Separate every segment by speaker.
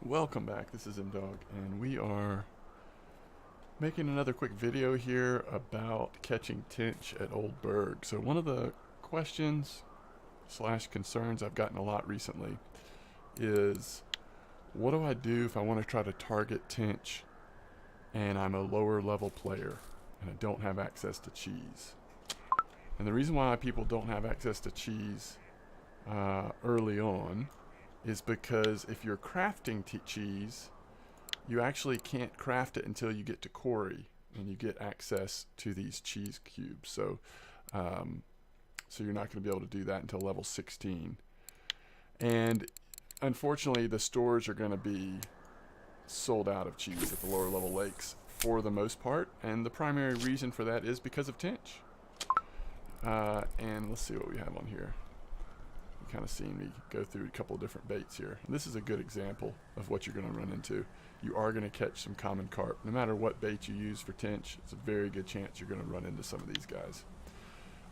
Speaker 1: Welcome back, this is MDog, and we are making another quick video here about catching tench at Old Burg. So one of the questions slash concerns I've gotten a lot recently is, what do I do if I want to try to target tench and I'm a lower level player and I don't have access to cheese? And the reason why people don't have access to cheese early on is because if you're crafting cheese, you actually can't craft it until you get to quarry and you get access to these cheese cubes. So you're not going to be able to do that until level 16. And unfortunately, the stores are going to be sold out of cheese at the lower level lakes for the most part, and the primary reason for that is because of tench. And let's see what we have on here. Kind of seeing me go through a couple of different baits here. And this is a good example of what you're going to run into. You are going to catch some common carp. No matter what bait you use for tench, it's a very good chance you're going to run into some of these guys.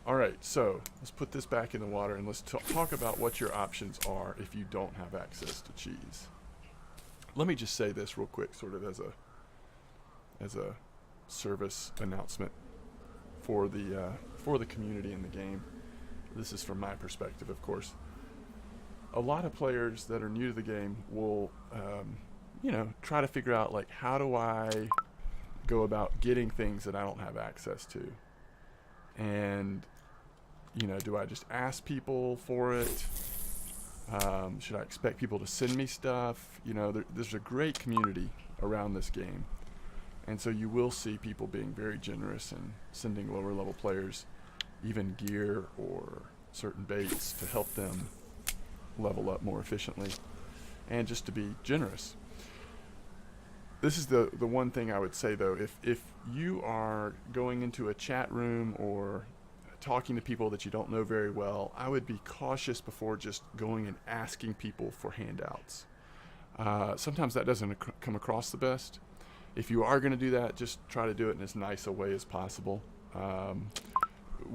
Speaker 1: Alright, so let's put this back in the water and let's talk about what your options are if you don't have access to cheese. Let me just say this real quick, sort of as a service announcement for the community in the game. This is from my perspective, of course. A lot of players that are new to the game will, try to figure out, like, how do I go about getting things that I don't have access to? And, do I just ask people for it? Should I expect people to send me stuff? There's a great community around this game. And so you will see people being very generous and sending lower level players even gear or certain baits to help them level up more efficiently and just to be generous. This is the one thing I would say, though. If you are going into a chat room or talking to people that you don't know very well, I would be cautious before just going and asking people for handouts. Sometimes that doesn't come across the best. If you are going to do that, just try to do it in as nice a way as possible.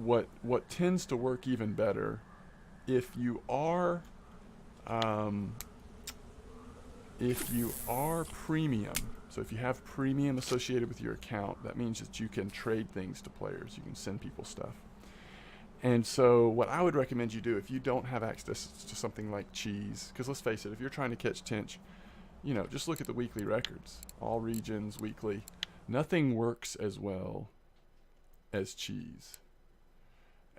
Speaker 1: What tends to work even better, if you are premium, so if you have premium associated with your account, that means that you can trade things to players. You can send people stuff. And so what I would recommend you do if you don't have access to something like cheese, because let's face it, if you're trying to catch tench, just look at the weekly records. All regions, weekly. Nothing works as well as cheese.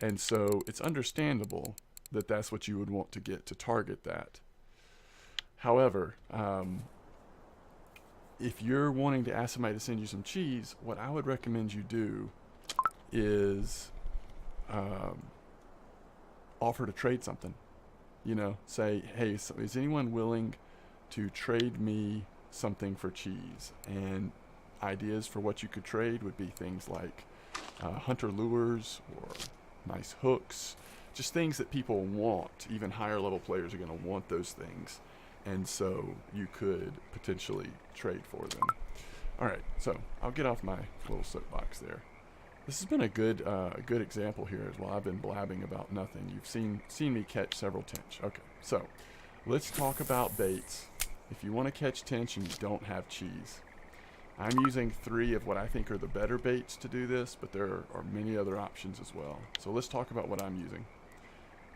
Speaker 1: And so it's understandable that that's what you would want to get to target that. However, if you're wanting to ask somebody to send you some cheese, what I would recommend you do is offer to trade something. Say, hey, so is anyone willing to trade me something for cheese? And ideas for what you could trade would be things like hunter lures or nice hooks, just things that people want. Even higher level players are going to want those things, and so you could potentially trade for them. Alright, so I'll get off my little soapbox there. This has been a good example here as well. I've been blabbing about nothing. You've seen me catch several tench. Okay, so let's talk about baits. If you want to catch tench and you don't have cheese, I'm using 3 of what I think are the better baits to do this, but there are many other options as well. So let's talk about what I'm using.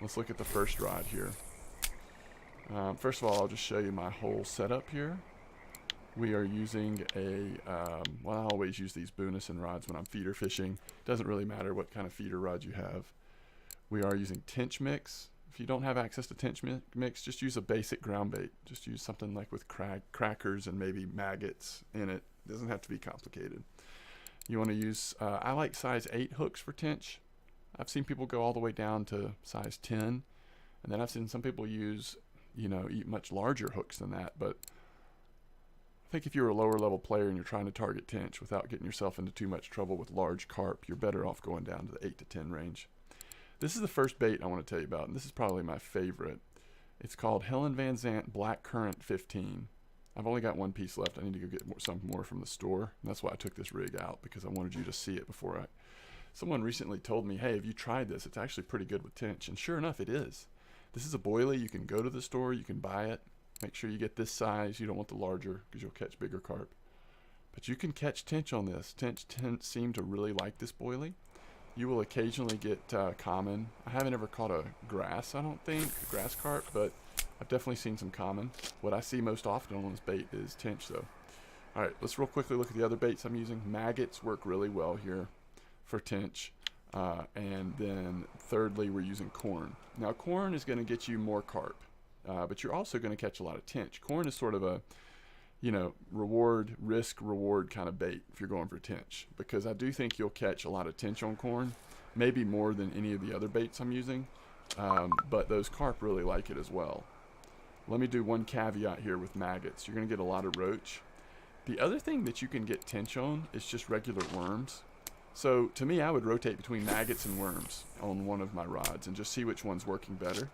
Speaker 1: Let's look at the first rod here. First of all, I'll just show you my whole setup here. We are using I always use these Boonison rods when I'm feeder fishing. Doesn't really matter what kind of feeder rod you have. We are using Tench mix. If you don't have access to Tench mix, just use a basic ground bait. Just use something like with crackers and maybe maggots in it. It doesn't have to be complicated. You want to use, I like size 8 hooks for tench. I've seen people go all the way down to size 10. And then I've seen some people use, much larger hooks than that. But I think if you're a lower level player and you're trying to target tench without getting yourself into too much trouble with large carp, you're better off going down to the 8 to 10 range. This is the first bait I want to tell you about, and this is probably my favorite. It's called Helen Van Zandt Black Currant 15. I've only got one piece left. I need to go get some more from the store. And that's why I took this rig out, because I wanted you to see it before Someone recently told me, hey, have you tried this? It's actually pretty good with tench. And sure enough, it is. This is a boilie. You can go to the store. You can buy it. Make sure you get this size. You don't want the larger because you'll catch bigger carp. But you can catch tench on this. Tench seem to really like this boilie. You will occasionally get common. I haven't ever caught a grass, I don't think, a grass carp, but I've definitely seen some common. What I see most often on this bait is tench, though. All right, let's real quickly look at the other baits I'm using. Maggots work really well here for tench. And then thirdly, we're using corn. Now, corn is going to get you more carp, but you're also going to catch a lot of tench. Corn is sort of a, you know, risk reward kind of bait if you're going for tench, because I do think you'll catch a lot of tench on corn, maybe more than any of the other baits I'm using, but those carp really like it as well. Let me do one caveat here with maggots. You're going to get a lot of roach. The other thing that you can get tench on is just regular worms. So to me, I would rotate between maggots and worms on one of my rods and just see which one's working better.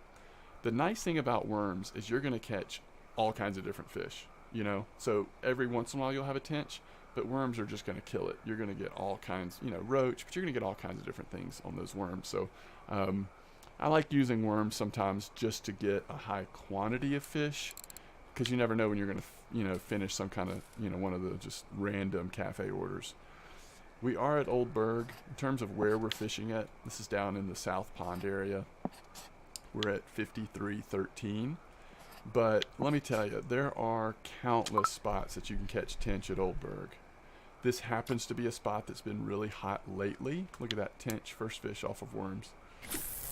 Speaker 1: The nice thing about worms is you're going to catch all kinds of different fish, you know. So every once in a while you'll have a tench, but worms are just going to kill it. You're going to get all kinds, you know, roach, but you're going to get all kinds of different things on those worms. So I like using worms sometimes just to get a high quantity of fish, because you never know when you're going to, you know, finish some kind of, you know, one of the just random cafe orders. We are at Old Burg. In terms of where we're fishing at, this is down in the South Pond area. We're at 5313. But let me tell you, there are countless spots that you can catch tench at Old Burg. This happens to be a spot that's been really hot lately. Look at that tench, first fish off of worms.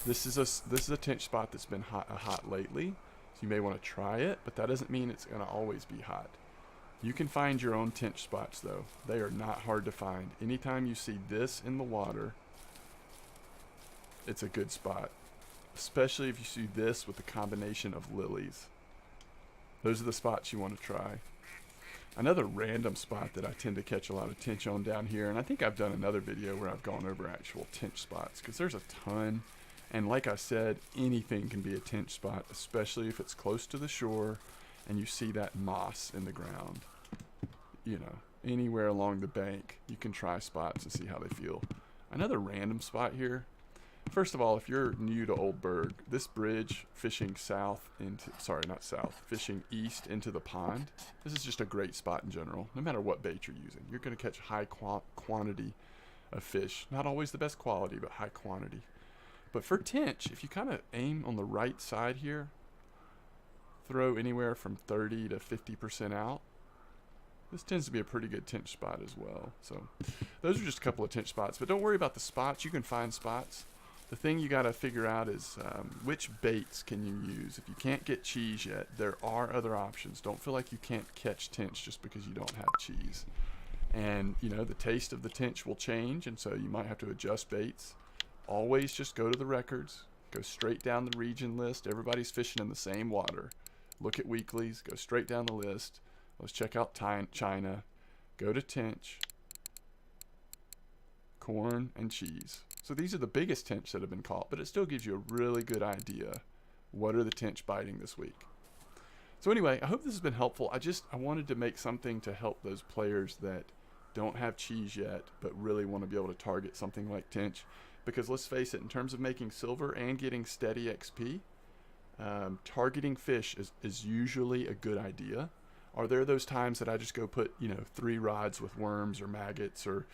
Speaker 1: This is a tench spot that's been hot lately. So you may want to try it, but that doesn't mean it's going to always be hot. You can find your own tench spots, though. They are not hard to find. Anytime you see this in the water, it's a good spot. Especially if you see this with the combination of lilies. Those are the spots you want to try. Another random spot that I tend to catch a lot of tench on down here, and I think I've done another video where I've gone over actual tench spots, because there's a ton. And like I said, anything can be a tench spot, especially if it's close to the shore and you see that moss in the ground. You know, anywhere along the bank, you can try spots and see how they feel. Another random spot here. First of all, if you're new to Old Burg, this bridge fishing fishing east into the pond, this is just a great spot in general, no matter what bait you're using. You're going to catch high quantity of fish. Not always the best quality, but high quantity. But for tench, if you kind of aim on the right side here, throw anywhere from 30 to 50% out, this tends to be a pretty good tench spot as well. So those are just a couple of tench spots, but don't worry about the spots. You can find spots. The thing you got to figure out is which baits can you use. If you can't get cheese yet, there are other options. Don't feel like you can't catch tench just because you don't have cheese. And, you know, the taste of the tench will change, and so you might have to adjust baits. Always just go to the records. Go straight down the region list. Everybody's fishing in the same water. Look at weeklies. Go straight down the list. Let's check out China. Go to tench, corn, and cheese. So these are the biggest tench that have been caught, but it still gives you a really good idea what are the tench biting this week. So anyway, I hope this has been helpful. I wanted to make something to help those players that don't have cheese yet, but really want to be able to target something like tench. Because let's face it, in terms of making silver and getting steady XP, targeting fish is usually a good idea. Are there those times that I just go put, 3 rods with worms or maggots or,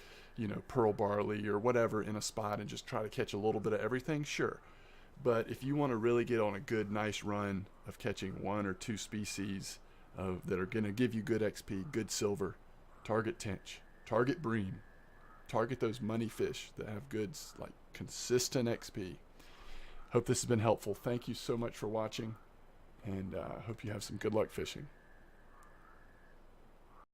Speaker 1: pearl barley or whatever in a spot and just try to catch a little bit of everything? Sure. But if you want to really get on a good, nice run of catching 1 or 2 species that are going to give you good XP, good silver, target tench, target bream, target those money fish that have good, like, consistent XP. Hope this has been helpful. Thank you so much for watching, and hope you have some good luck fishing.